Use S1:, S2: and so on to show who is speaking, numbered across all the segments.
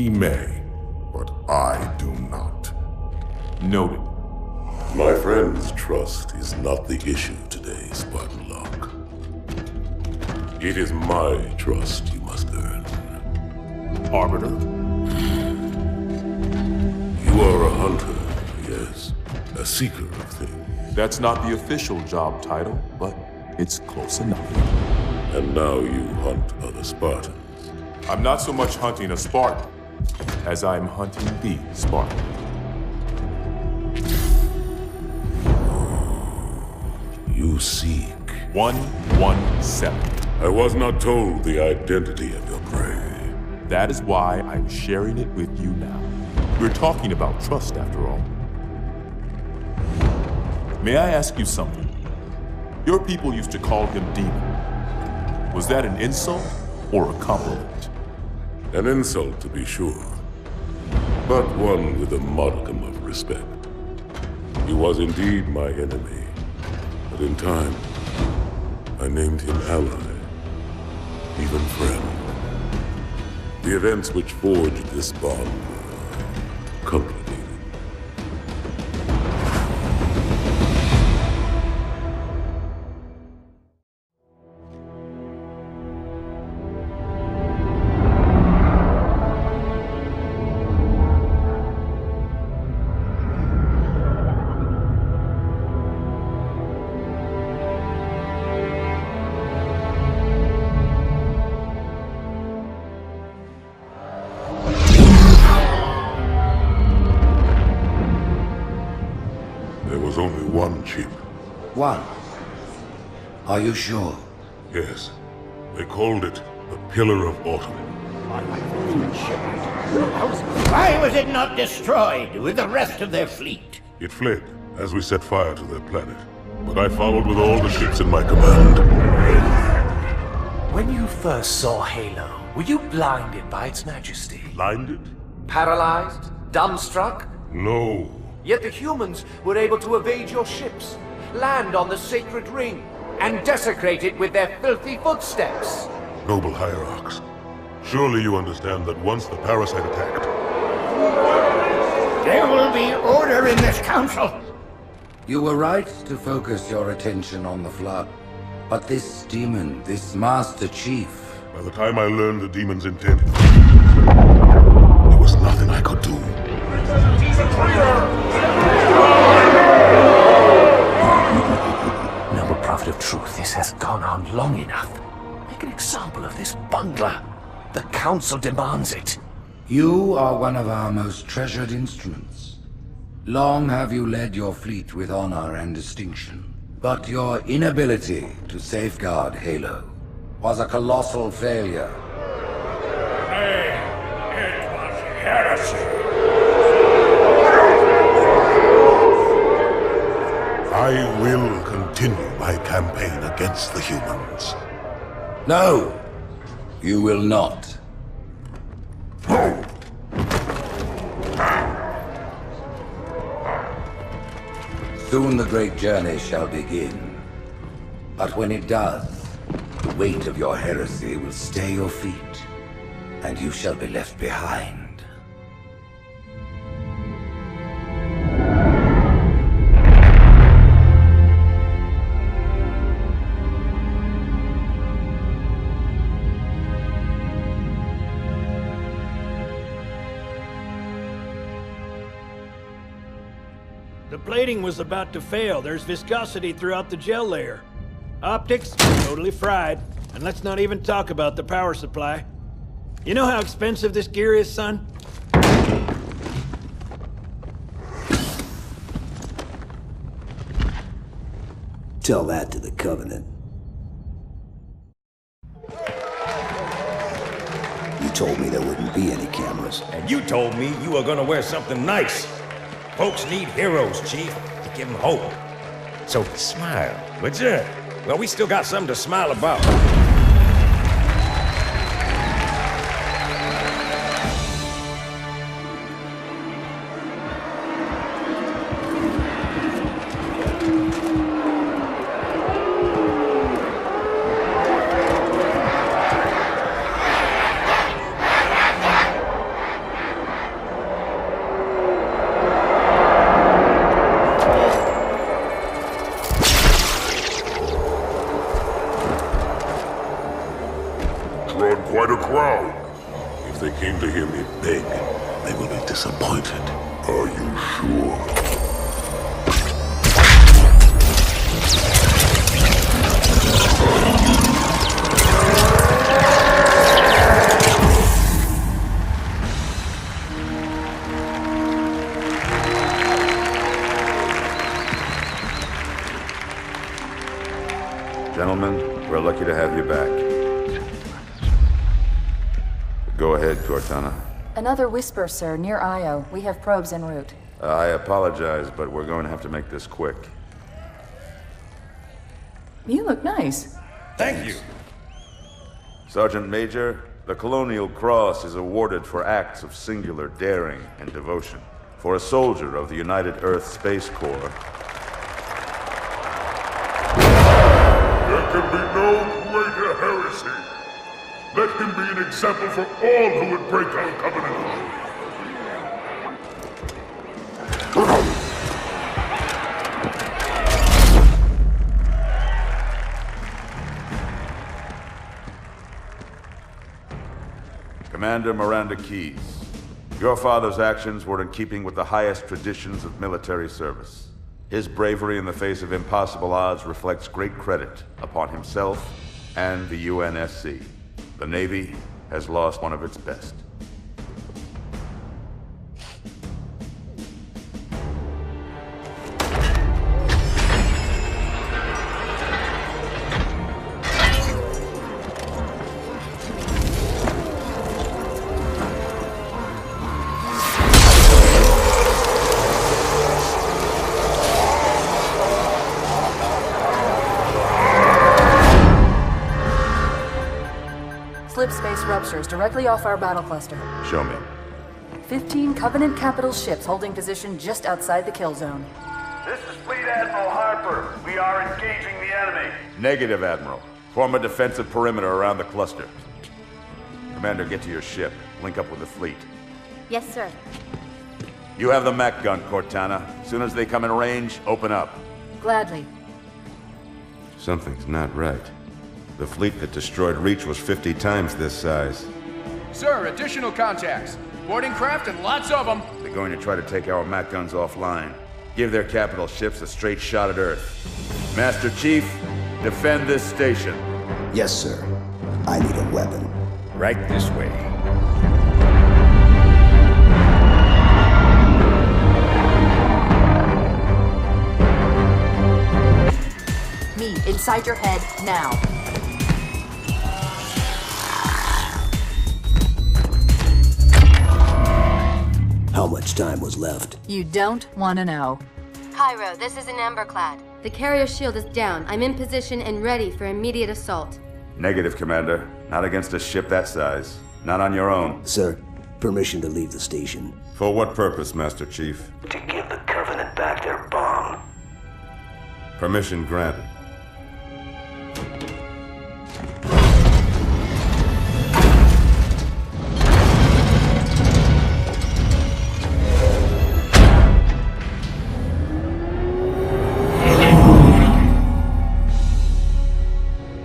S1: He may, but I do not.
S2: Noted.
S3: My friend's trust is not the issue today, Spartan Locke. It is my trust you must earn.
S2: Arbiter?
S3: You are a hunter, yes. A seeker of things.
S2: That's not the official job title, but it's close enough.
S3: And now you hunt other Spartans.
S2: I'm not so much hunting a Spartan as I'm hunting the Spartan.
S3: You seek.
S2: 117.
S3: I was not told the identity of your prey.
S2: That is why I'm sharing it with you now. We're talking about trust, after all. May I ask you something? Your people used to call him Demon. Was that an insult or a compliment?
S3: An insult, to be sure, but one with a modicum of respect. He was indeed my enemy, but in time, I named him ally, even friend. The events which forged this bond were complicated. There was only one chip.
S4: One? Are you sure?
S3: Yes. They called it the Pillar of Autumn.
S5: Why was it not destroyed with the rest of their fleet?
S3: It fled as we set fire to their planet. But I followed with all the ships in my command.
S6: When you first saw Halo, were you blinded by its majesty?
S3: Blinded?
S6: Paralyzed? Dumbstruck?
S3: No.
S6: Yet the humans were able to evade your ships, land on the sacred ring, and desecrate it with their filthy footsteps.
S3: Noble hierarchs, surely you understand that once the parasite attacked...
S5: There will be order in this council.
S4: You were right to focus your attention on the Flood. But this demon, this Master Chief...
S3: By the time I learned the demon's intent, there was nothing I could do.
S5: He's a traitor!
S6: Noble Prophet of Truth, this has gone on long enough. Make an example of this bungler. The Council demands it.
S4: You are one of our most treasured instruments. Long have you led your fleet with honor and distinction. But your inability to safeguard Halo was a colossal failure.
S5: It was heresy.
S3: I will continue my campaign against the humans.
S4: No, you will not. Soon the great journey shall begin. But when it does, the weight of your heresy will stay your feet, and you shall be left behind.
S7: The plating was about to fail. There's viscosity throughout the gel layer. Optics, totally fried. And let's not even talk about the power supply. You know how expensive this gear is, son?
S8: Tell that to the Covenant. You told me there wouldn't be any cameras.
S9: And you told me you were gonna wear something nice. Folks need heroes, Chief, to give them hope. So smile, would you? Well, we still got something to smile about.
S3: came to hear me beg, they will be disappointed. Are you sure?
S10: Gentlemen, we're lucky to have you back. Go ahead, Cortana.
S11: Another whisper, sir, near Io. We have probes en route.
S10: I apologize, but we're going to have to make this quick.
S11: You look nice.
S9: Thank you.
S10: Sergeant Major, the Colonial Cross is awarded for acts of singular daring and devotion. For a soldier of the United Earth Space Corps.
S3: There can be no greater heresy. Let him be an example for all who would break our covenant.
S10: Commander Miranda Keyes, your father's actions were in keeping with the highest traditions of military service. His bravery in the face of impossible odds reflects great credit upon himself and the UNSC. The Navy has lost one of its best.
S11: Slip space ruptures directly off our battle cluster.
S10: Show me.
S11: 15 Covenant capital ships holding position just outside the kill zone.
S12: This is Fleet Admiral Harper. We are engaging the enemy.
S10: Negative, Admiral. Form a defensive perimeter around the cluster. Commander, get to your ship. Link up with the fleet.
S13: Yes, sir.
S10: You have the mech gun, Cortana. As soon as they come in range, open up.
S11: Gladly.
S10: Something's not right. The fleet that destroyed Reach was 50 times this size.
S14: Sir, additional contacts. Boarding craft and lots of them.
S10: They're going to try to take our mech guns offline. Give their capital ships a straight shot at Earth. Master Chief, defend this station.
S8: Yes, sir. I need a weapon.
S9: Right this way.
S11: Me, inside your head, now.
S8: How much time was left?
S11: You don't want to know.
S13: Cairo, this is an Emberclad. The carrier shield is down. I'm in position and ready for immediate assault.
S10: Negative, Commander. Not against a ship that size. Not on your own.
S8: Sir, permission to leave the station.
S10: For what purpose, Master Chief?
S8: To give the Covenant back their bomb.
S10: Permission granted.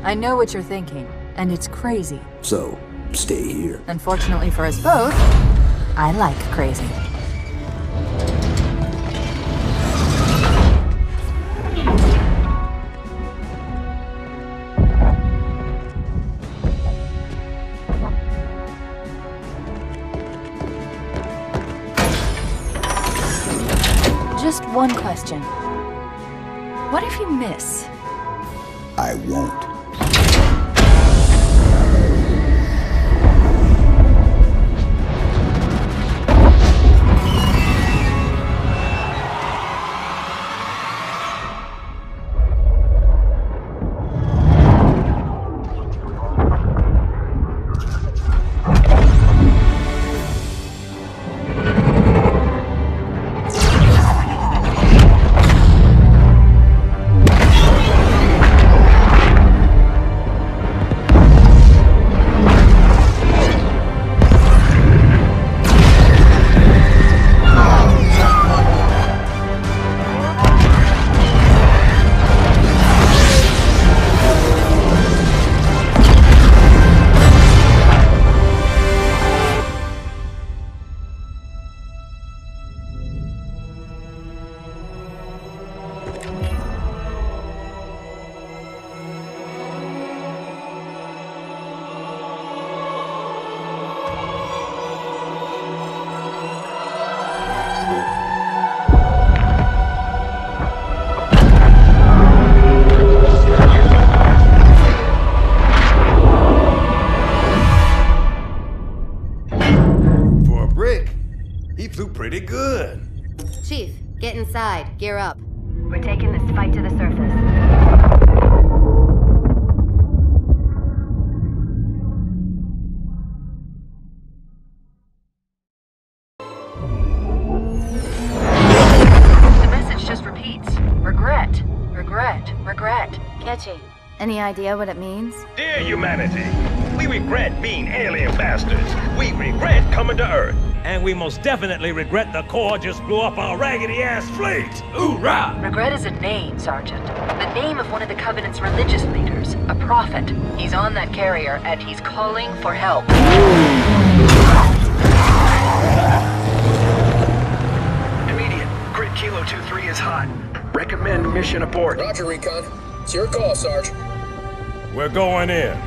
S11: I know what you're thinking, and it's crazy.
S8: So, stay here.
S11: Unfortunately for us both, I like crazy. Just one question. What if you miss?
S8: I won't.
S13: inside. Gear up.
S11: We're taking this fight to the surface. The message just repeats. Regret. Regret. Regret.
S13: Catchy. Any idea what it means?
S9: Dear humanity, we regret being alien bastards. We regret coming to Earth. And we most definitely regret the Corps just blew up our raggedy-ass fleet. Hoorah!
S11: Regret is a name, Sergeant. The name of one of the Covenant's religious leaders. A prophet. He's on that carrier, and he's calling for help.
S15: Immediate. Grid Kilo 2-3 is hot. Recommend mission abort.
S16: Roger, Recon. It's your call, Sarge.
S9: We're going in.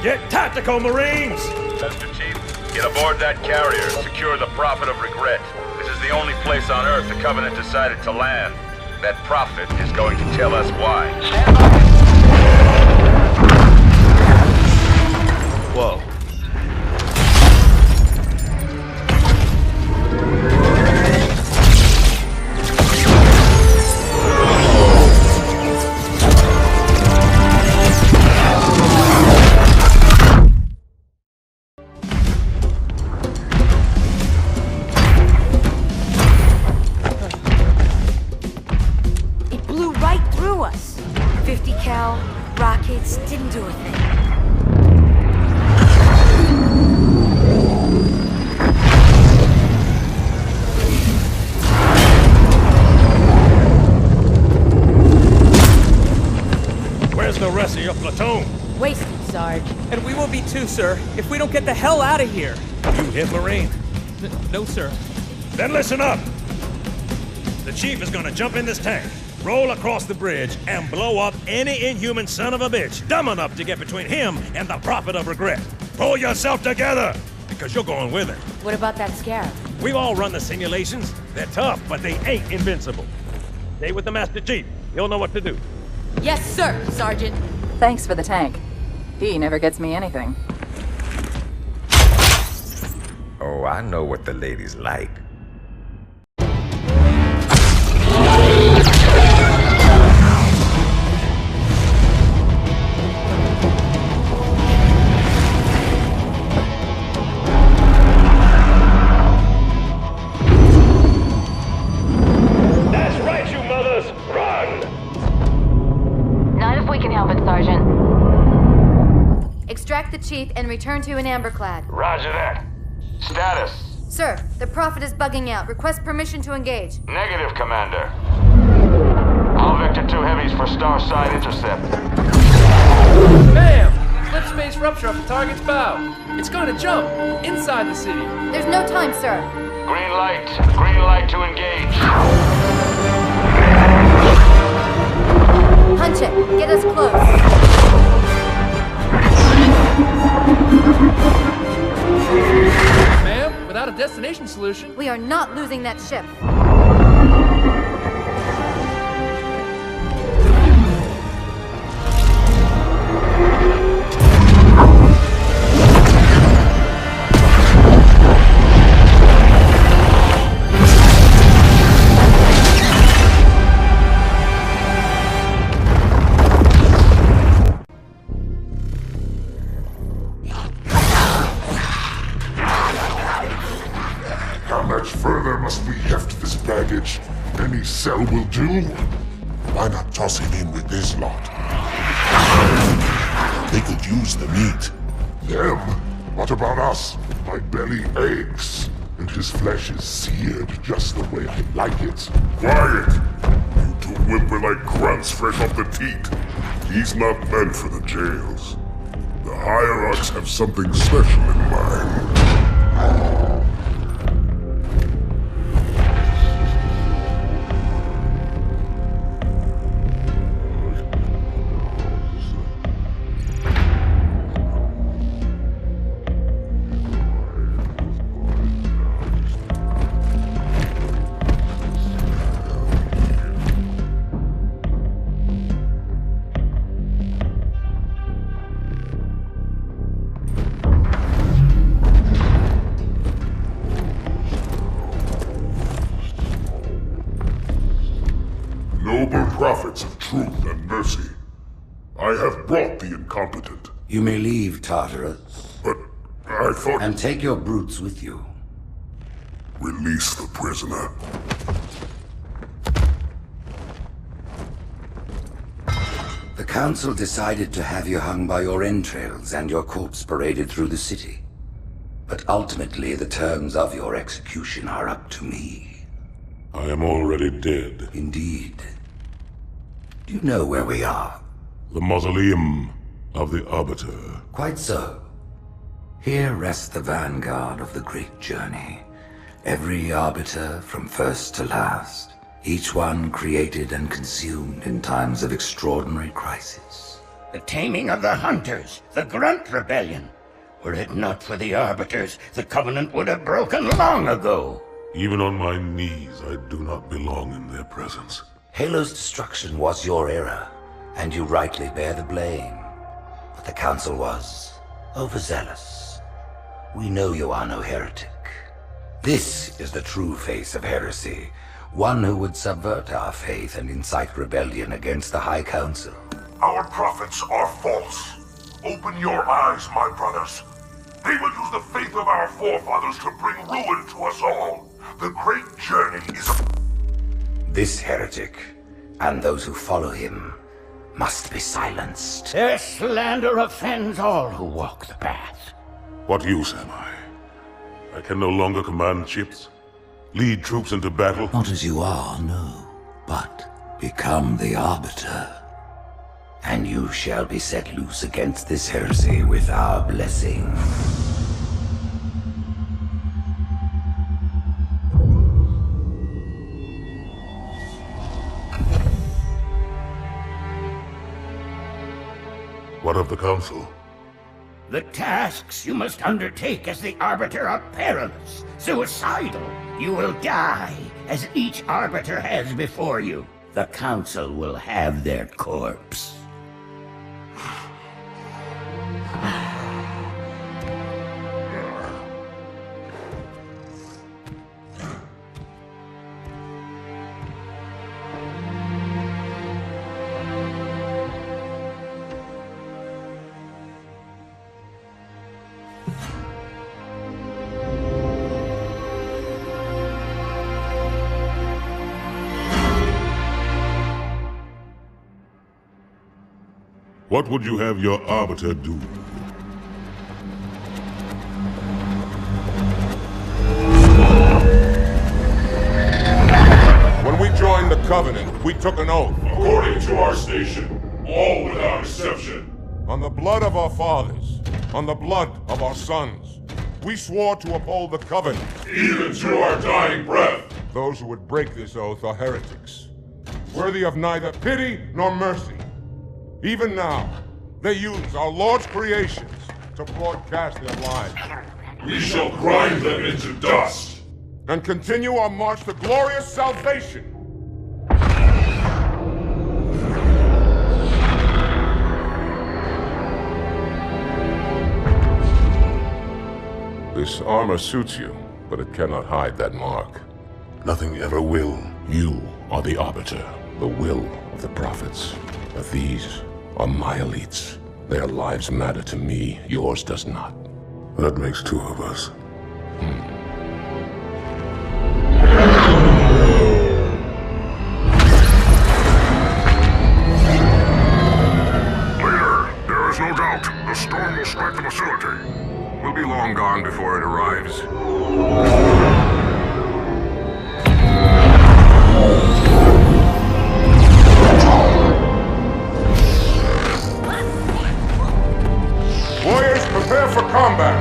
S9: Get tactical, Marines!
S10: Mr. Chief, get aboard that carrier and secure the Prophet of Regret. This is the only place on Earth the Covenant decided to land. That Prophet is going to tell us why. Whoa.
S11: Rockets didn't do a thing.
S9: Where's the rest of your platoon?
S11: Wasted, Sarge.
S17: And we will be too, sir, if we don't get the hell out of here.
S9: You hit Marine?
S17: No, sir.
S9: Then listen up! The Chief is gonna jump in this tank, roll across the bridge, and blow up any inhuman son of a bitch dumb enough to get between him and the Prophet of Regret. Pull yourself together, because you're going with him.
S11: What about that scarab?
S9: We've all run the simulations. They're tough, but they ain't invincible. Stay with the Master Chief. He'll know what to do.
S11: Yes, sir, Sergeant.
S18: Thanks for the tank. He never gets me anything.
S19: Oh, I know what the ladies like.
S9: That's right, you mothers! Run!
S11: Not if we can help it, Sergeant.
S13: Extract the Chief and return to an amberclad.
S10: Roger that. Status.
S13: Sir, the Prophet is bugging out. Request permission to engage.
S10: Negative, Commander. All Vector 2 heavies for Starside intercept.
S14: Bam! Slip space rupture off the target's bow. It's going to jump inside the city.
S13: There's no time, sir.
S10: Green light. Green light to engage.
S13: Punch it. Get us close.
S14: Ma'am, without a destination solution...
S13: We are not losing that ship.
S1: How much further must we heft this baggage? Any cell will do? Why not toss him in with this lot? They could use the meat. Them? What about us? My belly aches, and his flesh is seared just the way I like it. Quiet! You two whimper like grunts fresh off the teat. He's not meant for the jails. The hierarchs have something special in mind. humble prophets of truth and mercy. I have brought the incompetent.
S4: You may leave, Tartarus.
S1: But I thought...
S4: And take your brutes with you.
S1: Release the prisoner.
S4: The Council decided to have you hung by your entrails and your corpse paraded through the city. But ultimately, the terms of your execution are up to me.
S3: I am already dead.
S4: Indeed. Do you know where we are?
S3: The mausoleum of the Arbiter.
S4: Quite so. Here rests the vanguard of the great journey. Every Arbiter from first to last. Each one created and consumed in times of extraordinary crisis.
S5: The taming of the Hunters, the Grunt Rebellion. Were it not for the Arbiters, the Covenant would have broken long ago.
S3: Even on my knees, I do not belong in their presence.
S4: Halo's destruction was your error, and you rightly bear the blame. But the Council was overzealous. We know you are no heretic. This is the true face of heresy, one who would subvert our faith and incite rebellion against the High Council.
S1: Our prophets are false. Open your eyes, my brothers. They will use the faith of our forefathers to bring ruin to us all. The great journey is...
S4: This heretic, and those who follow him, must be silenced.
S5: Their slander offends all who walk the path.
S3: What use am I? I can no longer command ships, lead troops into battle.
S4: Not as you are, no, but become the Arbiter. And you shall be set loose against this heresy with our blessing.
S3: What of the Council?
S5: The tasks you must undertake as the Arbiter are perilous, suicidal. You will die, as each Arbiter has before you. The Council will have their corpse.
S3: What would you have your Arbiter do?
S1: When we joined the Covenant, we took an oath. According to our station, all without exception. On the blood of our fathers, on the blood of our sons, we swore to uphold the Covenant. Even to our dying breath. Those who would break this oath are heretics, worthy of neither pity nor mercy. Even now, they use our Lord's creations to broadcast their lies. We shall grind them into dust and continue our march to glorious salvation. This armor suits you, but it cannot hide that mark.
S3: Nothing ever will.
S1: You are the Arbiter, the will of the prophets. But these are my elites. Their lives matter to me, yours does not.
S3: That makes two of us.
S1: Leader, there is no doubt the storm will strike the facility. We'll be long gone before it arrives. Warriors, prepare for combat!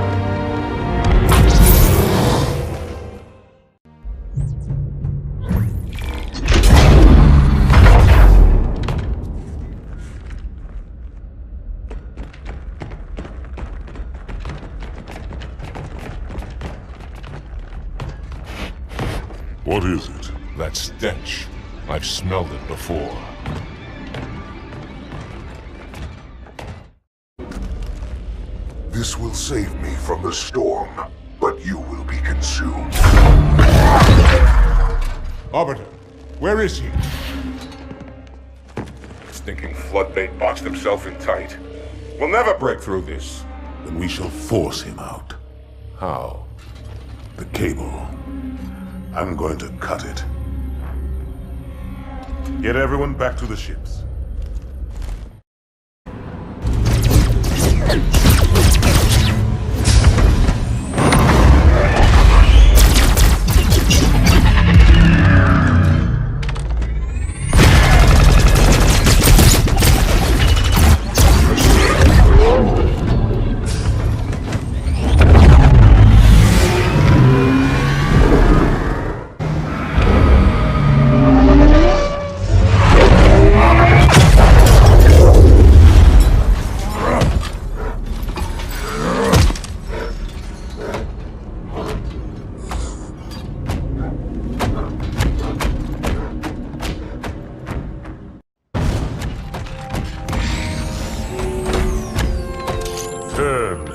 S3: What is it?
S1: That stench. I've smelled it before. This will save me from the storm, but you will be consumed.
S3: Arbiter, where is he?
S1: stinking floodbait boxed himself in tight. We'll never break through this.
S3: Then we shall force him out. How? The cable. I'm going to cut it. Get everyone back to the ships.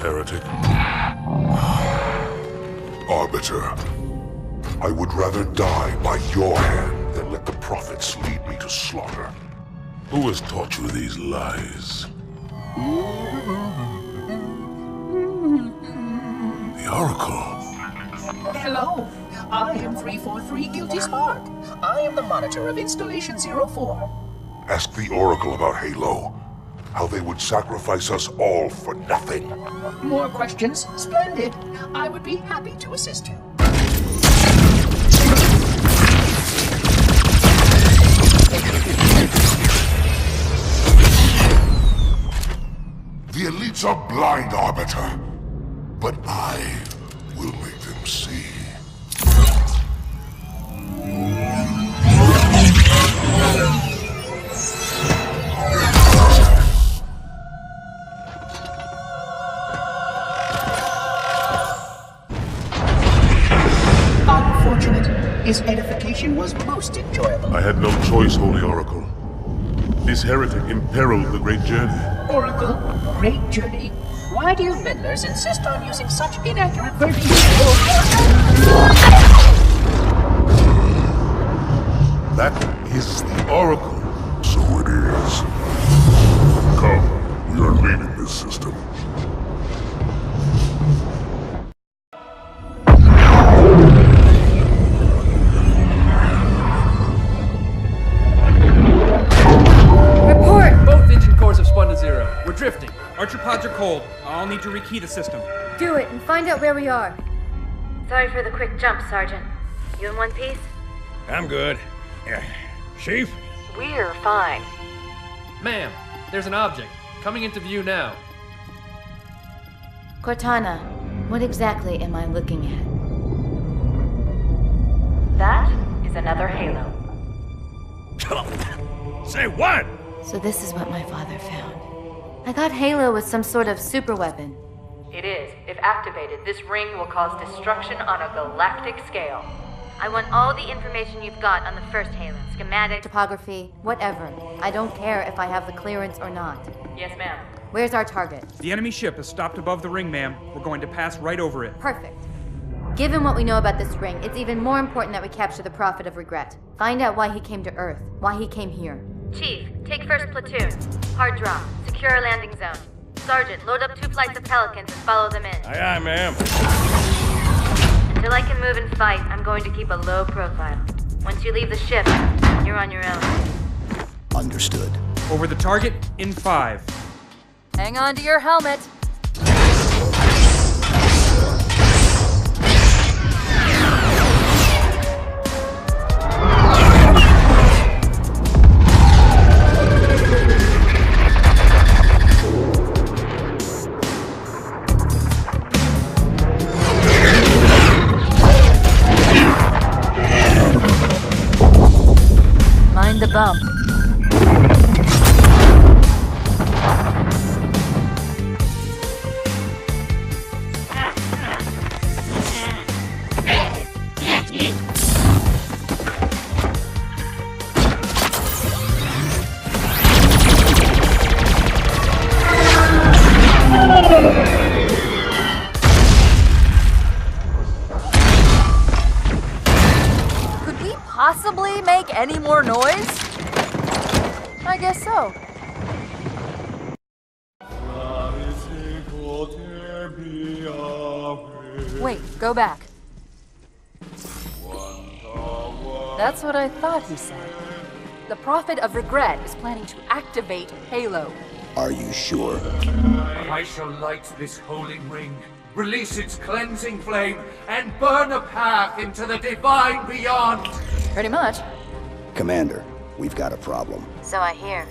S3: Heretic.
S1: Arbiter, I would rather die by your hand than let the prophets lead me to slaughter.
S3: Who has taught you these lies? The Oracle.
S20: Hello, I am 343 Guilty Spark. I am the monitor of Installation 04.
S1: Ask the Oracle about Halo. How they would sacrifice us all for nothing.
S20: More questions? Splendid. I would be happy to assist you.
S1: The elites are blind, Arbiter. But I will make them see.
S20: His edification was most enjoyable.
S3: I had no choice, Holy Oracle. This heretic imperiled the great journey.
S20: Oracle, great journey. Why do you meddlers insist on using such inaccurate verbiage?
S3: That is the Oracle.
S1: So it is. Come, we are leaving this system.
S14: We're drifting. Archer pods are cold. I'll need to rekey the system.
S13: Do it and find out where we are. Sorry for the quick jump, Sergeant. You in one piece?
S9: I'm good. Chief?
S18: We're fine.
S14: Ma'am, there's an object. Coming into view now.
S13: Cortana, what exactly am I looking at?
S18: That is another Halo.
S9: Say what?
S13: So this is what my father found. I thought Halo was some sort of super weapon.
S18: It is. If activated, this ring will cause destruction on a galactic scale.
S13: I want all the information you've got on the first Halo. Schematic, topography, whatever. I don't care if I have the clearance or not.
S18: Yes, ma'am.
S13: Where's our target?
S17: The enemy ship is stopped above the ring, ma'am. We're going to pass right over it.
S13: Perfect. Given what we know about this ring, it's even more important that we capture the Prophet of Regret. Find out why he came to Earth, why he came here. Chief, take first platoon. Hard drop. Secure our landing zone. Sergeant, load up 2 flights of Pelicans and follow them in.
S9: Aye, aye, ma'am.
S13: Until I can move and fight, I'm going to keep a low profile. Once you leave the ship, you're on your own.
S8: Understood.
S17: Over the target in 5.
S18: Hang on to your helmet.
S13: Mind the bump.
S18: I guess so. Wait, go back. That's what I thought he said. The Prophet of Regret is planning to activate Halo.
S8: Are you sure?
S6: I shall light this holy ring, release its cleansing flame, and burn a path into the divine beyond.
S18: Pretty much.
S8: Commander, we've got a problem.
S13: So I hear.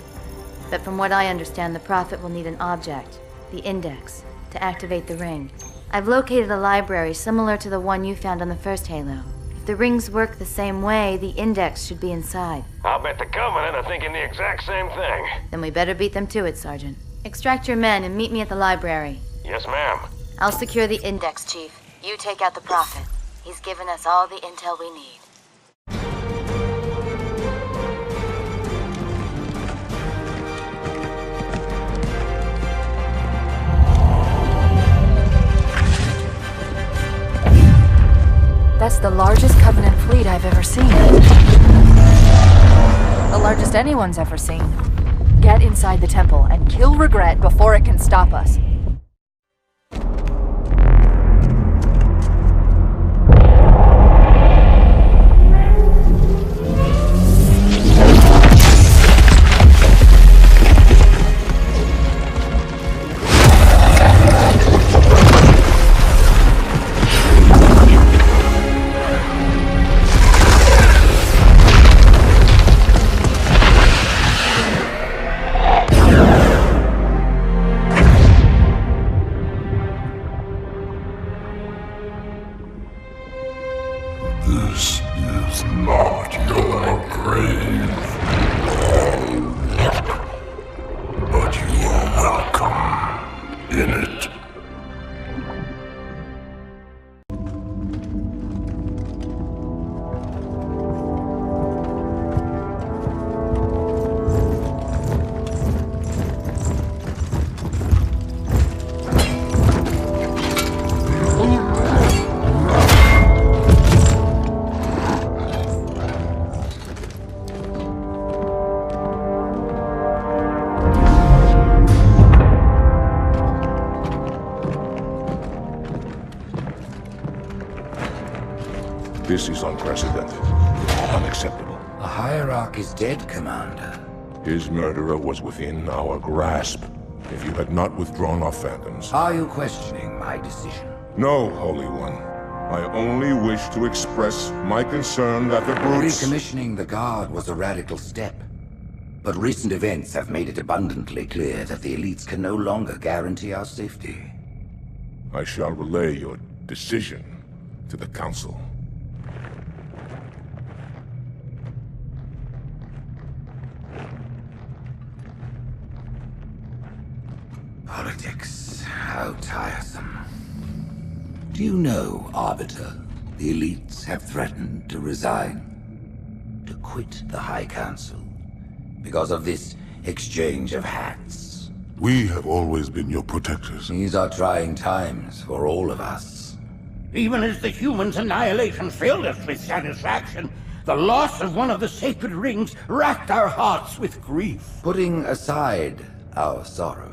S13: But from what I understand, the Prophet will need an object, the Index, to activate the ring. I've located a library similar to the one you found on the first Halo. If the rings work the same way, the Index should be inside.
S21: I'll bet the Covenant are thinking the exact same thing.
S13: Then we better beat them to it, Sergeant. Extract your men and meet me at the library.
S21: Yes, ma'am.
S13: I'll secure the Index, Chief. You take out the Prophet. He's given us all the intel we need.
S18: That's the largest Covenant fleet I've ever seen. The largest anyone's ever seen. Get inside the temple and kill Regret before it can stop us.
S1: This is not your grave. But you are welcome in it.
S22: This is unprecedented. Unacceptable.
S4: The Hierarch is dead, Commander.
S22: His murderer was within our grasp. If you had not withdrawn our phantoms...
S4: Are you questioning my decision?
S22: No, Holy One. I only wish to express my concern that the brutes...
S4: Recommissioning the Guard was a radical step. But recent events have made it abundantly clear that the elites can no longer guarantee our safety.
S22: I shall relay your decision to the Council.
S4: Politics, how tiresome. Do you know, Arbiter, the elites have threatened to resign, to quit the High Council, because of this exchange of hats?
S1: We have always been your protectors.
S4: These are trying times for all of us.
S5: Even as the humans' annihilation filled us with satisfaction, the loss of one of the sacred rings racked our hearts with grief.
S4: Putting aside our sorrow,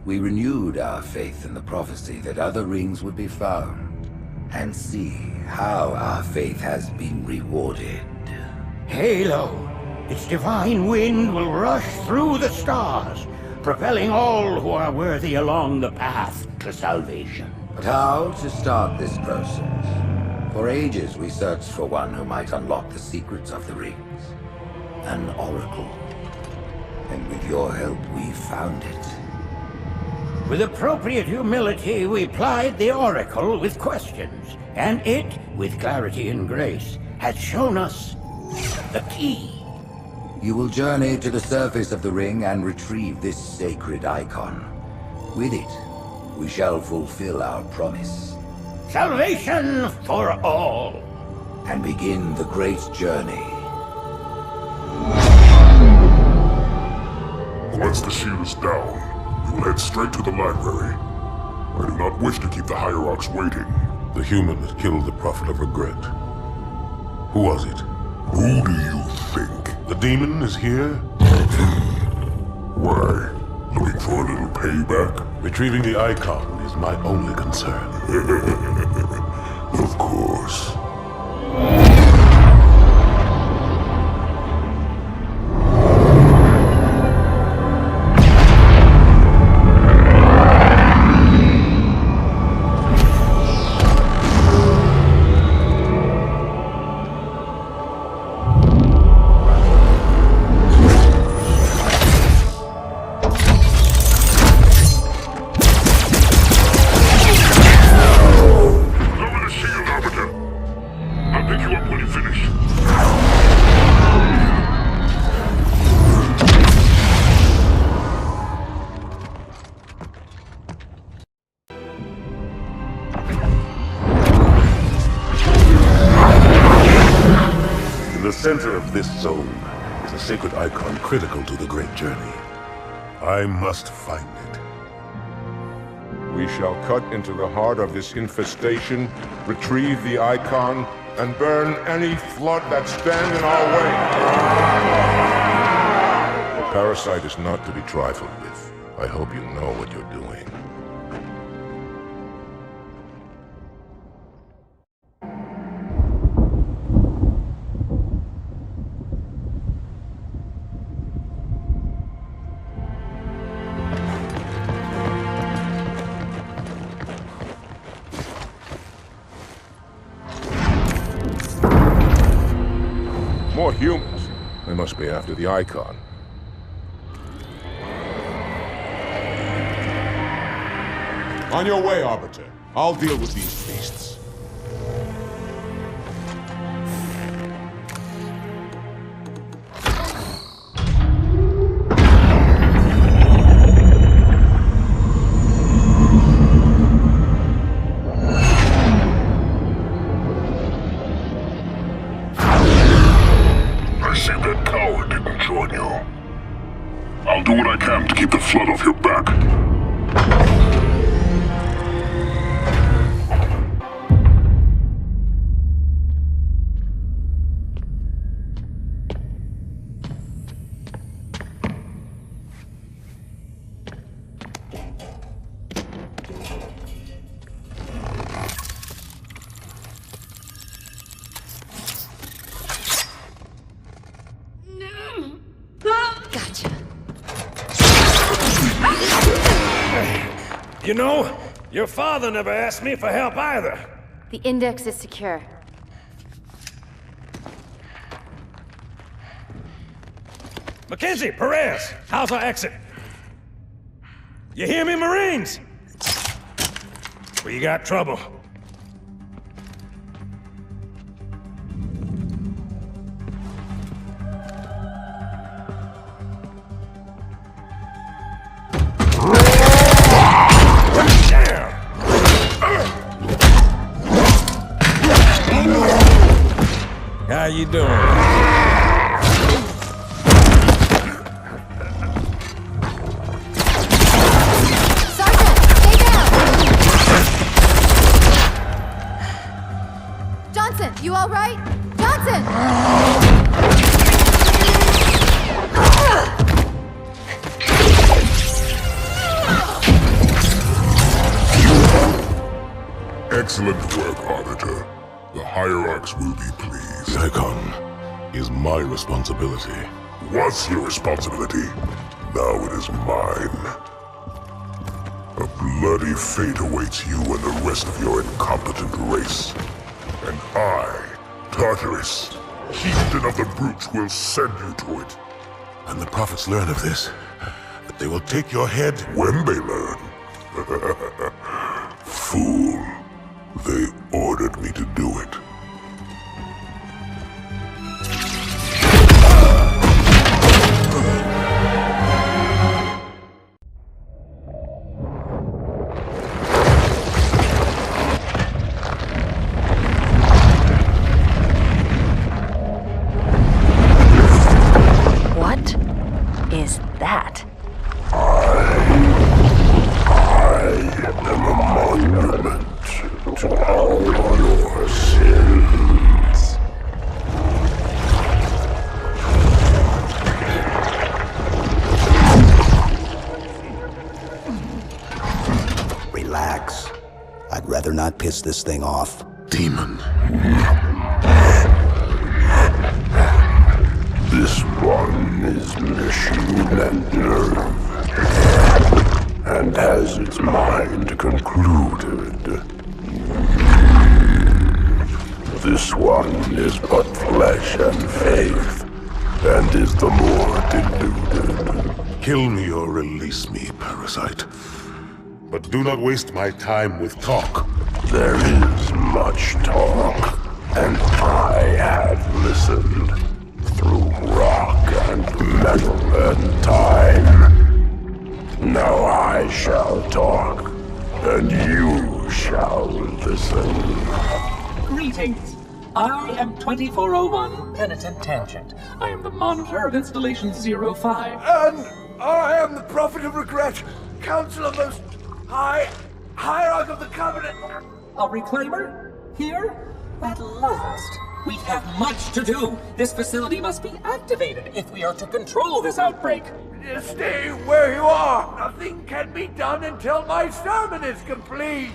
S4: we renewed our faith in the prophecy that other rings would be found, and see how our faith has been rewarded.
S5: Halo, its divine wind will rush through the stars, propelling all who are worthy along the path to salvation.
S4: But how to start this process? For ages we searched for one who might unlock the secrets of the rings. An oracle. And with your help we found it.
S5: With appropriate humility, we plied the Oracle with questions, and it, with clarity and grace, has shown us the key.
S4: You will journey to the surface of the ring and retrieve this sacred icon. With it, we shall fulfill our promise.
S5: Salvation for all.
S4: And begin the great journey.
S1: Once the shield is down, we will head straight to the library. I do not wish to keep the Hierarchs waiting.
S3: The human that killed the Prophet of Regret. Who was it?
S1: Who do you think?
S3: The demon is here?
S1: Why? Looking for a little payback?
S3: Retrieving the icon is my only concern.
S1: Of course.
S3: In the center of this zone is a sacred icon critical to the great journey. I must find it.
S22: We shall cut into the heart of this infestation, retrieve the icon, and burn any flood that stand in our way. The parasite is not to be trifled with. I hope you know what you're doing. More humans. They must be after the icon. On your way, Arbiter. I'll deal with these beasts.
S1: I see that coward didn't join you. I'll do what I can to keep the flood off your back.
S13: Gotcha.
S9: You know, your father never asked me for help either.
S13: The index is secure.
S9: Mackenzie, Perez, how's our exit? You hear me, Marines? We got trouble. How you doing?
S13: Sergeant, stay down! Johnson, you all right? Johnson!
S1: Excellent work, Arbiter. The Hierarchs will be pleased.
S3: The icon is my responsibility.
S1: Was your responsibility. Now it is mine. A bloody fate awaits you and the rest of your incompetent race. And I, Tartarus, chieftain of the brutes, will send you to it.
S3: And the prophets learn of this, that they will take your head.
S1: When they learn. Fool. They ordered me to do it.
S11: What is that?
S1: I am a monument to all your sins.
S8: rather not piss this thing off.
S1: Demon. This one is machine and nerve, and has its mind concluded. This one is but flesh and faith, and is the more deluded.
S3: Kill me or release me, parasite. But do not waste my time with talk.
S1: There is much talk, and I have listened through rock and metal and time. Now I shall talk, and you shall listen.
S20: Greetings. I am 2401 Penitent Tangent. I am the monitor of Installation 05.
S2: And I am the Prophet of Regret, Council of Most High, Hierarch of the Covenant.
S20: A reclaimer? Here? At last. We have much to do. This facility must be activated if we are to control this outbreak.
S2: Stay where you are. Nothing can be done until my sermon is complete.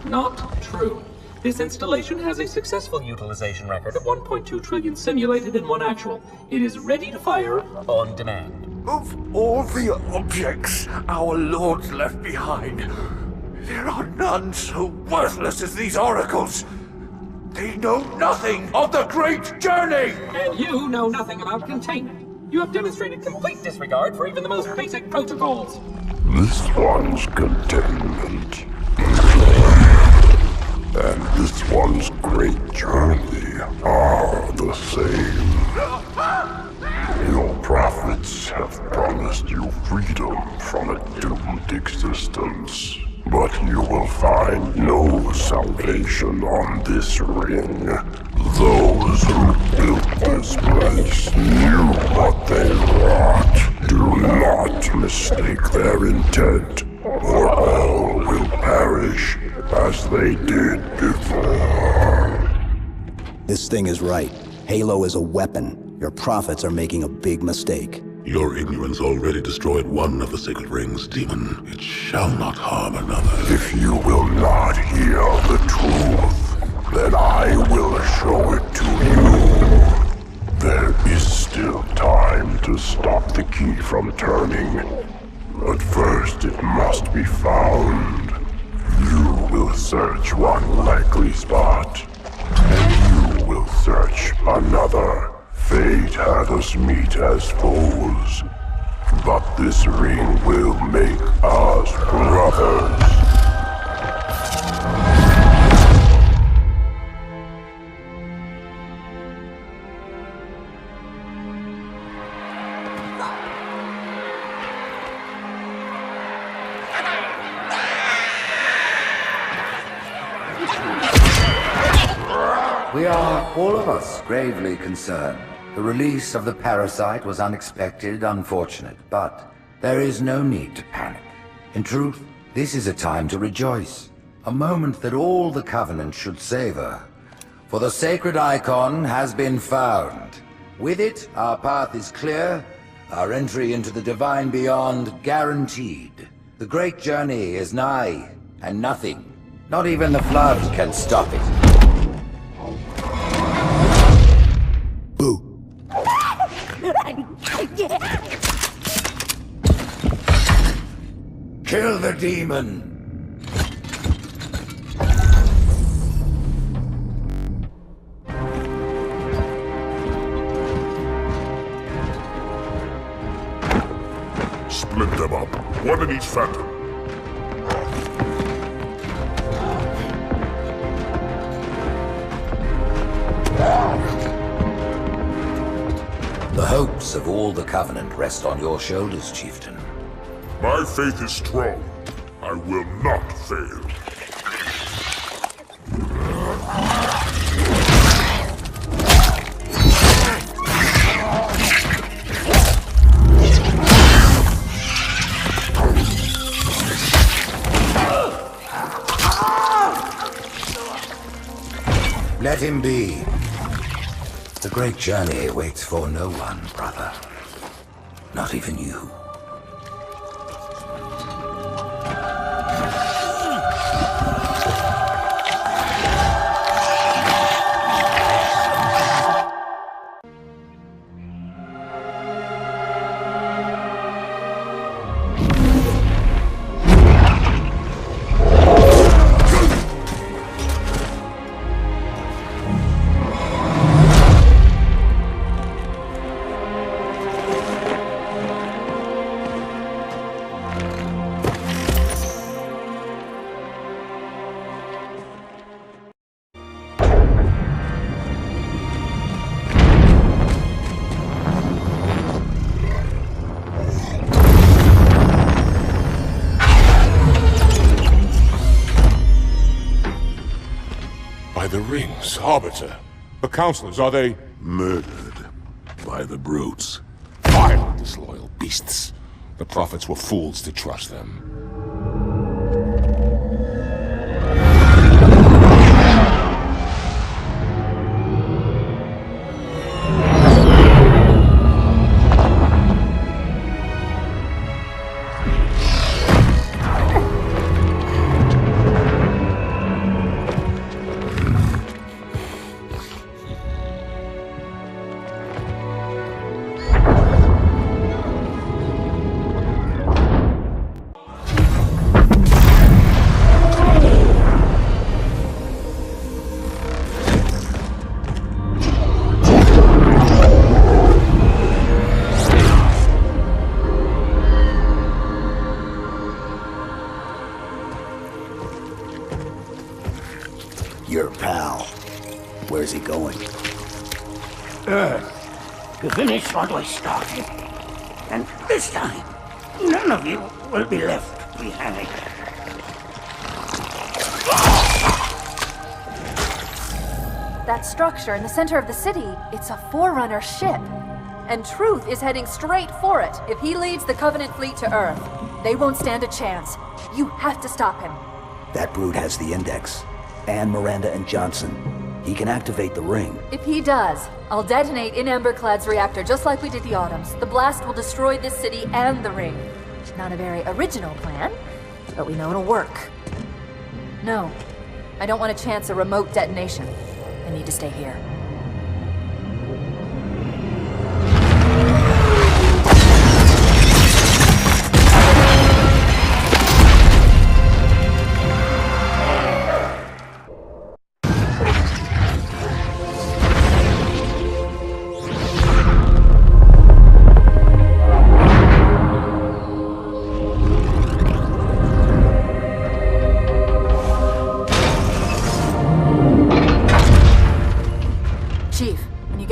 S20: Not true. This installation has a successful utilization record of 1.2 trillion simulated and 1 actual. It is ready to fire on demand.
S2: Of all the objects our lords left behind, there are none so worthless as these oracles. They know nothing of the great journey!
S20: And you know nothing about containment. You have demonstrated complete disregard for even the most basic protocols.
S1: This one's containment. And this one's great journey are the same. Your prophets have promised you freedom from a doomed existence. But you will find no salvation on this ring. Those who built this place knew what they wrought. Do not mistake their intent, or all will perish as they did before.
S8: This thing is right. Halo is a weapon. Your prophets are making a big mistake.
S3: Your ignorance already destroyed one of the sacred rings, demon. It shall not harm another.
S1: If you will not hear the truth, then I will show it to you. There is still time to stop the key from turning. But first it must be found. You will search one likely spot, and you will search another. Fate had us meet as foes, but this ring will make us brothers.
S4: We are, all of us, gravely concerned. The release of the parasite was unexpected, unfortunate, but there is no need to panic. In truth, this is a time to rejoice. A moment that all the Covenant should savor. For the sacred icon has been found. With it, our path is clear, our entry into the divine beyond guaranteed. The great journey is nigh, and nothing, not even the flood, can stop it. Kill the demon!
S1: Split them up, one in each phantom.
S4: The hopes of all the Covenant rest on your shoulders, Chieftain.
S1: My faith is strong. I will not fail.
S4: Let him be. The great journey waits for no one, brother. Not even you.
S22: by the rings. Arbiter, the counselors, are they...
S1: Murdered by the brutes. Vile, disloyal beasts. The prophets were fools to trust them.
S8: Your pal. Where's he going?
S5: Earth, to finish what I started. And this time, none of you will be left behind.
S18: That structure in the center of the city, it's a Forerunner ship. And Truth is heading straight for it. If he leads the Covenant fleet to Earth, they won't stand a chance. You have to stop him.
S8: That brute has the Index. And Miranda and Johnson. He can activate the ring.
S18: If he does, I'll detonate in Emberclad's reactor just like we did the Autumn's. The blast will destroy this city and the ring. Not a very original plan, but we know it'll work. No, I don't want to chance a remote detonation. I need to stay here.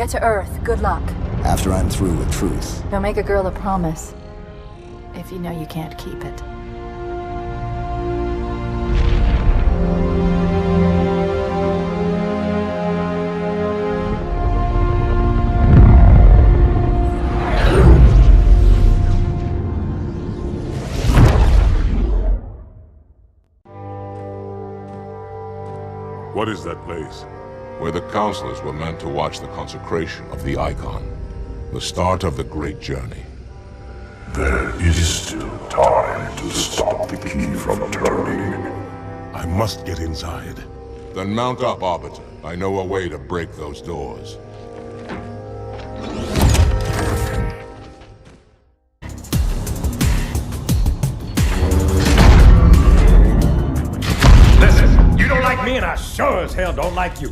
S18: Get to Earth. Good luck.
S8: After I'm through with Truth.
S18: Don't make a girl a promise if you know you can't keep it.
S22: What is that place?
S1: Where the counselors were meant to watch the consecration of the Icon. The start of the great journey.
S22: There is still time to stop the key from turning.
S1: I must get inside. Then mount up, Arbiter. I know a way to break those doors.
S9: Listen, you don't like me and I sure as hell don't like you.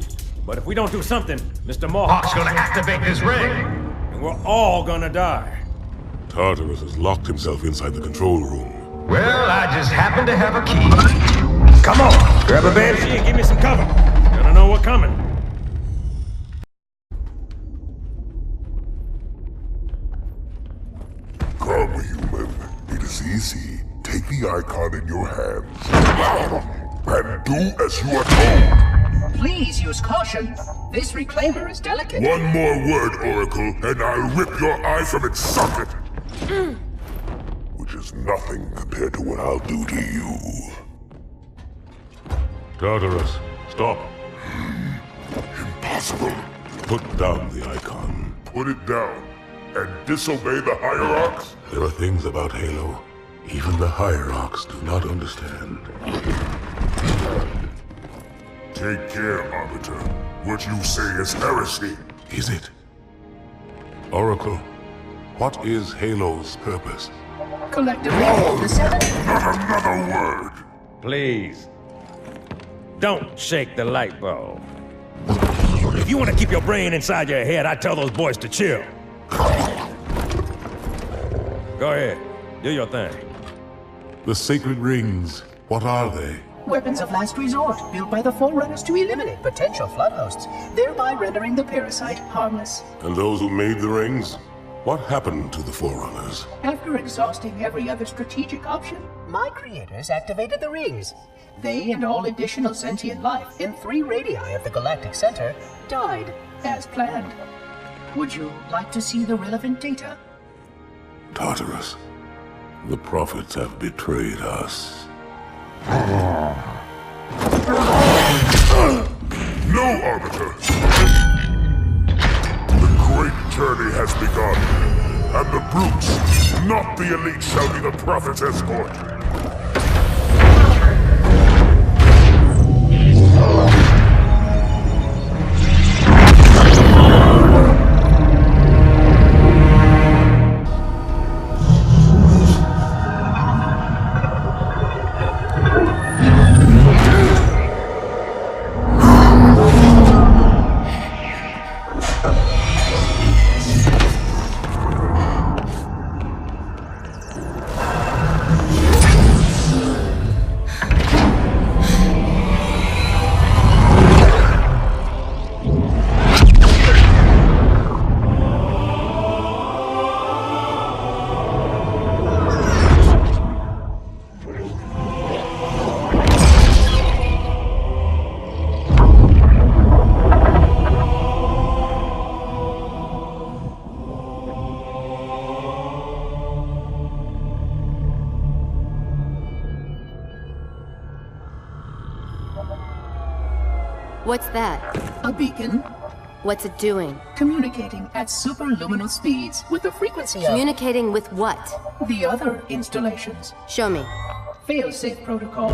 S9: But if we don't do something, Mr. Mohawk's gonna activate this ring, and we're all gonna die.
S3: Tartarus has locked himself inside the control room.
S19: Well, I just happen to have a key.
S9: Come on, grab a banshee and give me some cover. Gonna know we're coming.
S1: Come, human. It is easy. Take the Icon in your hands. And do as you are told.
S16: Please use caution. This reclaimer is delicate.
S1: One more word, Oracle, and I'll rip your eye from its socket. Which is nothing compared to what I'll do to you.
S3: Tartarus, stop.
S1: Impossible.
S3: Put down the Icon.
S1: Put it down and disobey the Hierarchs?
S3: There are things about Halo even the Hierarchs do not understand.
S1: Take care, Arbiter. What you say is heresy.
S3: Is it? Oracle, what is Halo's purpose?
S16: Collectively,
S1: No!
S16: the seven...
S1: Not another word!
S9: Please. Don't shake the light bulb. If you want to keep your brain inside your head, I'd tell those boys to chill. Go ahead. Do your thing.
S3: The sacred rings, what are they?
S16: Weapons of last resort, built by the Forerunners to eliminate potential flood hosts, thereby rendering the parasite harmless.
S3: And those who made the rings? What happened to the Forerunners?
S16: After exhausting every other strategic option, my creators activated the rings. They and all additional sentient life in 3 radii of the galactic center died as planned. Would you like to see the relevant data?
S3: Tartarus, the prophets have betrayed us.
S1: No, Arbiter! The great journey has begun, and the brutes, not the elite, shall be the prophet's escort.
S13: What's that?
S16: A beacon.
S13: What's it doing?
S16: Communicating at superluminal speeds with the frequency of...
S13: Communicating with what?
S16: The other installations.
S13: Show me.
S16: Fail-safe protocol.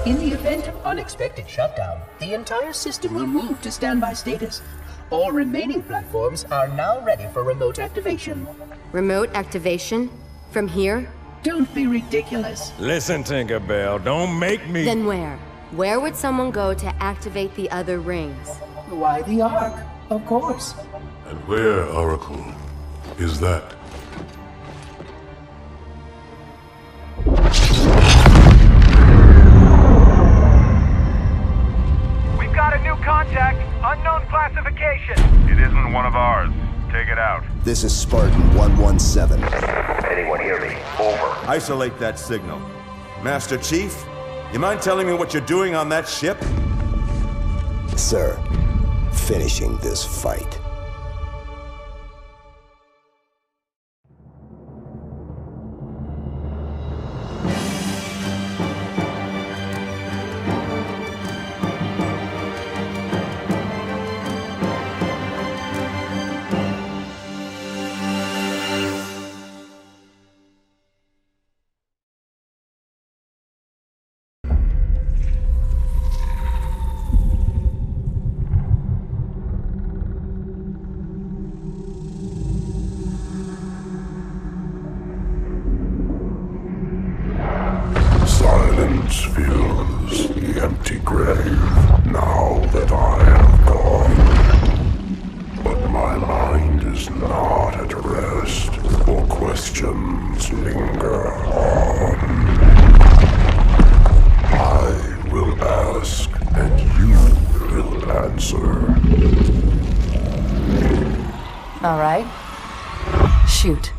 S16: In the event of unexpected shutdown, the entire system will move to standby status. All remaining platforms are now ready for remote activation.
S13: Remote activation? From here?
S16: Don't be ridiculous.
S9: Listen, Tinkerbell, don't make me...
S13: Then where? Where would someone go to activate the other rings?
S16: Why the Ark? Of course.
S3: And where, Oracle, is that?
S7: We've got a new contact, unknown classification. It isn't one of ours. Take it out.
S8: This is Spartan 117.
S7: Anyone hear me? Over.
S10: Isolate that signal. Master Chief, you mind telling me what you're doing on that ship?
S8: Sir, finishing this fight.
S1: Silence fills the empty grave now that I have gone. But my mind is not at rest, for questions linger on. I will ask, and you will answer.
S18: All right. Shoot.